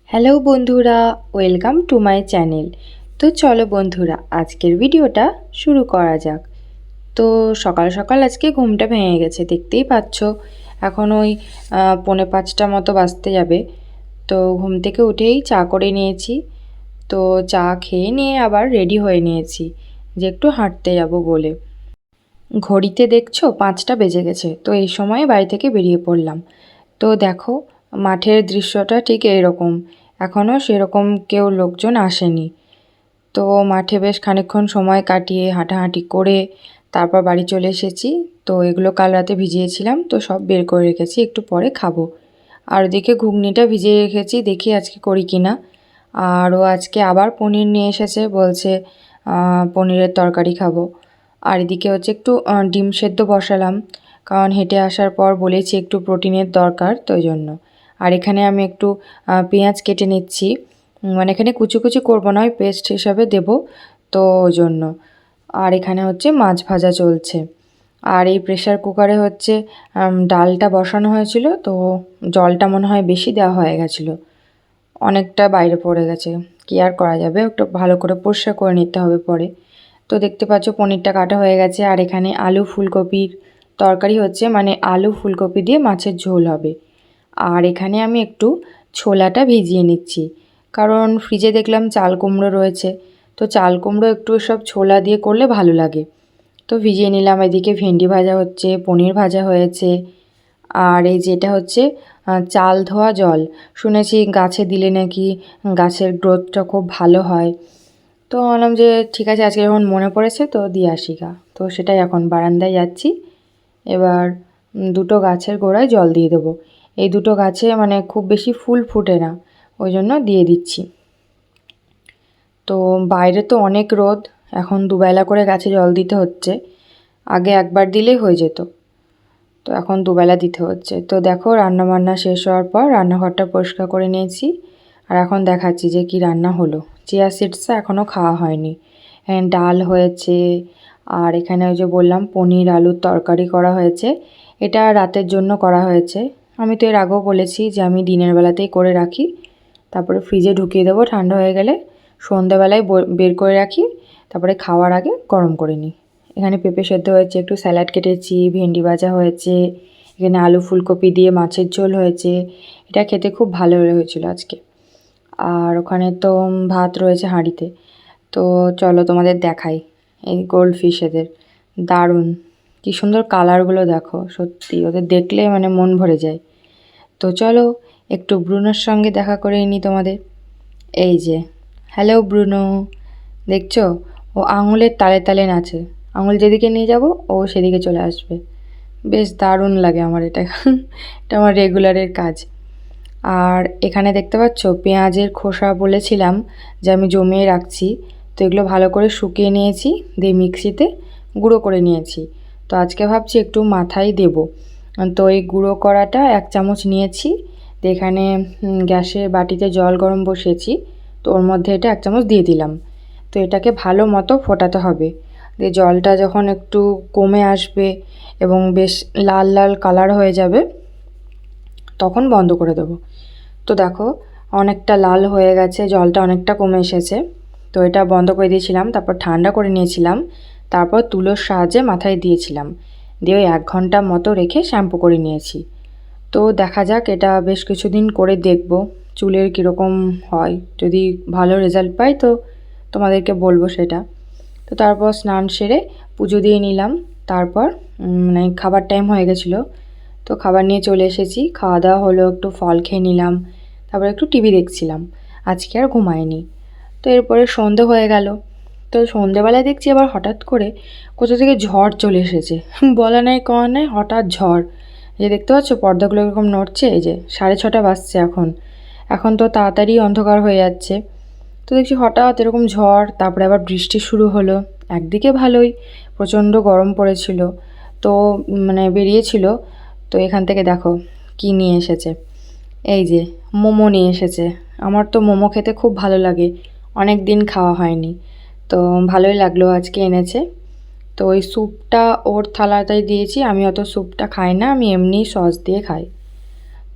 Hello বন্ধুরা, welcome to my channel. তো চলো বন্ধুরা, আজকের ভিডিওটা শুরু করা যাক। তো সকাল সকাল আজকে ঘুমটা ভেঙে গেছে, দেখতেই পাচ্ছ। এখন ওই 4:45 মতো বাজতে যাবে। তো ঘুম থেকে উঠেই চা করে নিয়েছি। তো চা খেয়ে নিয়ে আবার রেডি হয়ে নিয়েছি যে একটু হাঁটতে যাব বলে। ঘড়িতে দেখছো 5টা বেজে গেছে, তো এই সময় বাড়ি থেকে বেরিয়ে পড়লাম। তো দেখো, মাঠের দৃশ্যটা ঠিক এইরকম। এখনও সেরকম কেউ লোকজন আসেনি। তো মাঠে বেশ খানিকক্ষণ সময় কাটিয়ে হাঁটাহাঁটি করে তারপর বাড়ি চলে এসেছি। তো এগুলো কাল রাতে ভিজিয়েছিলাম, তো সব বের করে রেখেছি, একটু পরে খাবো। আর ওদিকে ঘুগনিটা ভিজিয়ে রেখেছি, দেখি আজকে করি কি না। আর ও আজকে আবার পনির নিয়ে এসেছে, বলছে পনিরের তরকারি খাবো। আর এদিকে হচ্ছে একটু ডিম সেদ্ধ বসালাম, কারণ হেঁটে আসার পর বলেছি একটু প্রোটিনের দরকার, তো ওই জন্য। আর এখানে আমি একটু পেঁয়াজ কেটে নিচ্ছি, মানে এখানে কুচি কুচি করবো না, ওই পেস্ট হিসাবে দেবো, তো ওই জন্য। আর এখানে হচ্ছে মাছ ভাজা চলছে। আর এই প্রেশার কুকারে হচ্ছে ডালটা বসানো হয়েছিল, তো জলটা মনে হয় বেশি দেওয়া হয়ে গেছিলো, অনেকটা বাইরে পড়ে গেছে। কি আর করা যাবে, একটু ভালো করে পরিষ্কার করে নিতে হবে পরে। তো দেখতে পাচ্ছ পনিরটা কাটা হয়ে গেছে। আর এখানে আলু ফুলকপির তরকারি হচ্ছে, মানে আলু ফুলকপি দিয়ে মাছের ঝোল হবে। আর এখানে আমি একটু ছোলাটা ভিজিয়ে নিচ্ছি, কারণ ফ্রিজে দেখলাম চাল কুমড়ো রয়েছে, তো চাল কুমড়ো একটু সব ছোলা দিয়ে করলে ভালো লাগে। তো ভিজিয়ে নিলাম। এদিকে ভেন্ডি ভাজা হচ্ছে, পনির ভাজা হয়েছে। আর এই যেটা হচ্ছে চাল ধোয়া জল, শুনেছি গাছে দিলে নাকি গাছের গ্রোথটা খুব ভালো হয়। তো বললাম যে ঠিক আছে, আজকে যখন মনে পড়েছে তো দিয়ে আসি গা। তো সেটাই, এখন বারান্দায় যাচ্ছি। এবার দুটো গাছের গোড়ায় জল দিয়ে দেবো। এই দুটো গাছে মানে খুব বেশি ফুল ফোটে না, ওই জন্য দিয়ে দিচ্ছি। তো বাইরে তো অনেক রোদ, এখন দুবেলা করে গাছে জল দিতে হচ্ছে। আগে একবার দিলেই হয়ে যেত, তো এখন দুবেলা দিতে হচ্ছে। তো দেখো, রান্নাবান্না শেষ হওয়ার পর রান্নাঘরটা পরিষ্কার করে নিয়েছি। আর এখন দেখাচ্ছি যে কি রান্না হলো। চিয়া সিডসটা এখনও খাওয়া হয়নি। ডাল হয়েছে, আর এখানে ওই যে বললাম পনির আলুর তরকারি করা হয়েছে। এটা রাতের জন্য করা হয়েছে। আমি তো এর আগেও বলেছি যে আমি দিনের বেলাতেই করে রাখি, তারপরে ফ্রিজে ঢুকিয়ে দেবো, ঠান্ডা হয়ে গেলে সন্ধ্যাবেলায় বের করে রাখি, তারপরে খাওয়ার আগে গরম করে নিই। এখানে পেঁপে সেদ্ধ হয়েছে, একটু স্যালাড কেটেছি, ভেন্ডি ভাজা হয়েছে, এখানে আলু ফুলকপি দিয়ে মাছের ঝোল হয়েছে। এটা খেতে খুব ভালো হয়েছিল আজকে। আর ওখানে তো ভাত রয়েছে হাঁড়িতে। তো চলো তোমাদের দেখাই এই গোল্ড ফিশেদের, দারুণ কী সুন্দর কালারগুলো দেখো, সত্যি ওদের দেখলে মানে মন ভরে যায়। তো চলো একটু ব্রুনোর সঙ্গে দেখা করে নিই তোমাদের। এই যে, হ্যালো ব্রুনো, দেখছো ও আঙুলের তালে তালে নাচে। আঙুল যেদিকে নিয়ে যাব ও সেদিকে চলে আসবে। বেশ দারুণ লাগে আমার এটা। এটা আমার রেগুলারের কাজ। আর এখানে দেখতে পাচ্ছ পেঁয়াজের খোসা বলেছিলাম যে আমি জমিয়ে রাখছি, তো এগুলো ভালো করে শুকিয়ে নিয়েছি, দিয়ে মিক্সিতে গুঁড়ো করে নিয়েছি। তো আজকে ভাবছি একটু মাথায় দেব। তো এই গুঁড়ো করাটা 1 চামচ নিয়েছি। তো এখানে গ্যাসের বাটিতে জল গরম বসিয়েছি, তো ওর মধ্যে এটা 1 চামচ দিয়ে দিলাম। তো এটাকে ভালো মতো ফোটাতে হবে। দিয়ে জলটা যখন একটু কমে আসবে এবং বেশ লাল লাল কালার হয়ে যাবে, তখন বন্ধ করে দেবো। তো দেখো অনেকটা লাল হয়ে গেছে, জলটা অনেকটা কমে এসেছে। তো এটা বন্ধ করে দিয়েছিলাম, তারপর ঠান্ডা করে নিয়েছিলাম, তারপর তুলোর সাহায্যে মাথায় দিয়েছিলাম, দিয়ে ওই 1 ঘন্টা মতো রেখে শ্যাম্পু করে নিয়েছি। তো দেখা যাক, এটা বেশ কিছুদিন করে দেখব চুলের কীরকম হয়। যদি ভালো রেজাল্ট পাই তো তোমাদেরকে বলবো সেটা। তো তারপর স্নান সেরে পুজো দিয়ে নিলাম। তারপর মানে খাবার টাইম হয়ে গেছিলো, তো খাবার নিয়ে চলে এসেছি। খাওয়া দাওয়া হলো, একটু ফল খেয়ে নিলাম, তারপর একটু টিভি দেখছিলাম। আজকে আর ঘুমাইনি। তো এরপরে সন্ধে হয়ে গেল। তো সন্ধেবেলায় দেখছি আবার হঠাৎ করে কোথা থেকে ঝড় চলে এসেছে। বলা নাই কওয়া নাই, হঠাৎ ঝড়। যে দেখতে পাচ্ছ পর্দাগুলো এরকম নড়ছে, এই যে 6:30 বাজছে এখন। এখন তো তাড়াতাড়ি অন্ধকার হয়ে যাচ্ছে। তো দেখছি হঠাৎ এরকম ঝড়, তারপরে আবার বৃষ্টি শুরু হলো। একদিকে ভালোই, প্রচণ্ড গরম পড়েছিল, তো মানে বেরিয়েছিল। তো এখান থেকে দেখো কি নিয়ে এসেছে, এই যে মোমো নিয়ে এসেছে। আমার তো মোমো খেতে খুব ভালো লাগে, অনেক দিন খাওয়া হয়নি, তো ভালোই লাগলো আজকে এনেছে। তো ওই স্যুপটা ওর থালাটাই দিয়েছি, আমি অত স্যুপটা খাই না, আমি এমনি সস দিয়ে খাই।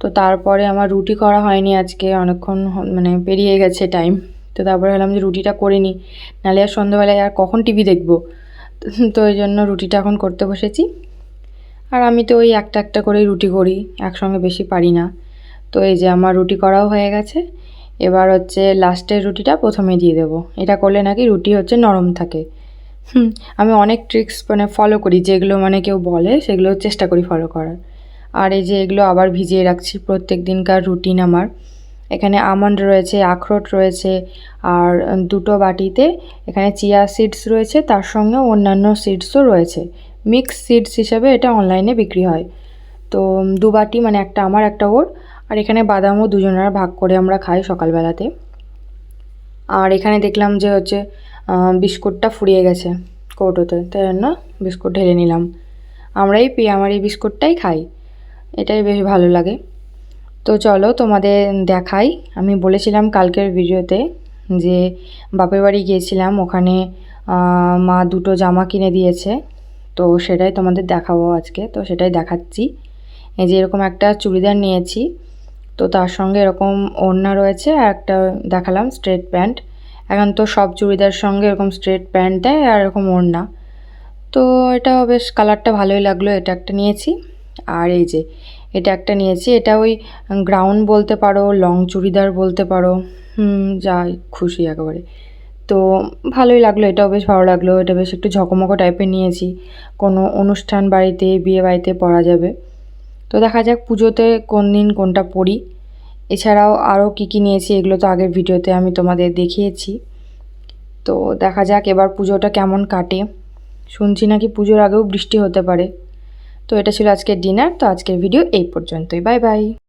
তো তারপরে আমার রুটি করা হয়নি আজকে, অনেকক্ষণ মানে পেরিয়ে গেছে টাইম। তো তারপরে ভাবলাম যে রুটিটা করে নিই, নাহলে আর সন্ধ্যাবেলায় আর কখন টিভি দেখবো। তো ওই জন্য রুটিটা এখন করতে বসেছি। আর আমি তো ওই একটা একটা করেই রুটি করি, একসঙ্গে বেশি পারি না। তো এই যে আমার রুটি করাও হয়ে গেছে। এবার হচ্ছে লাস্টের রুটিটা প্রথমে দিয়ে দেবো। এটা করলে নাকি রুটি হচ্ছে নরম থাকে। আমি অনেক ট্রিক্স মানে ফলো করি, যেগুলো মানে কেউ বলে সেগুলো চেষ্টা করি ফলো করার। আর এই যে এগুলো আবার ভিজিয়ে রাখছি, প্রত্যেক দিনকার রুটিন আমার। এখানে আমন্ড রয়েছে, আখরোট রয়েছে, আর দুটো বাটিতে এখানে চিয়া সিডস রয়েছে, তার সঙ্গে অন্যান্য সিডসও রয়েছে। মিক্স সিডস হিসাবে এটা অনলাইনে বিক্রি হয়। তো 2 বাটি, মানে একটা আমার একটা ওর। আর এখানে বাদামও দুজনের ভাগ করে আমরা খাই সকালবেলাতে। আর এখানে দেখলাম যে হচ্ছে বিস্কুটটা ফুরিয়ে গেছে কৌটোতে, তাই জন্য বিস্কুট ঢেলে নিলাম। আমার এই বিস্কুটটাই খাই, এটাই বেশ ভালো লাগে। তো চলো তোমাদের দেখাই। আমি বলেছিলাম কালকের ভিডিওতে যে বাপের বাড়ি গিয়েছিলাম, ওখানে মা দুটো জামা কিনে দিয়েছে। তো সেটাই তোমাদের দেখাবো আজকে, তো সেটাই দেখাচ্ছি। এই যে এরকম একটা চুড়িদার নিয়েছি, তো তার সঙ্গে এরকম ওড়না রয়েছে, আর একটা দেখালাম স্ট্রেট প্যান্ট। এখন তো সব চুড়িদার সঙ্গে এরকম স্ট্রেট প্যান্ট দেয় আর এরকম ওড়না। তো এটা বেশ কালারটা ভালোই লাগলো, এটা একটা নিয়েছি। আর এই যে এটা একটা নিয়েছি, এটা ওই গ্রাউন্ড বলতে পারো, লং চুড়িদার বলতে পারো, যা খুশি একেবারে। তো ভালোই লাগলো, এটাও বেশ ভালো লাগলো। এটা বেশ একটু ঝকমকো টাইপের নিয়েছি, কোনো অনুষ্ঠান বাড়িতে, বিয়ে বাড়িতে পরা যাবে। তো দেখা যাক পুজোতে কোন দিন কোনটা পরি। এছাড়াও আরও কী নিয়েছি এগুলো তো আগের ভিডিওতে আমি তোমাদের দেখিয়েছি। তো দেখা যাক এবার পুজোটা কেমন কাটে। শুনছি নাকি পুজোর আগেও বৃষ্টি হতে পারে। তো এটা ছিল আজকের ডিনার। তো আজকের ভিডিও এই পর্যন্তই। Bye bye.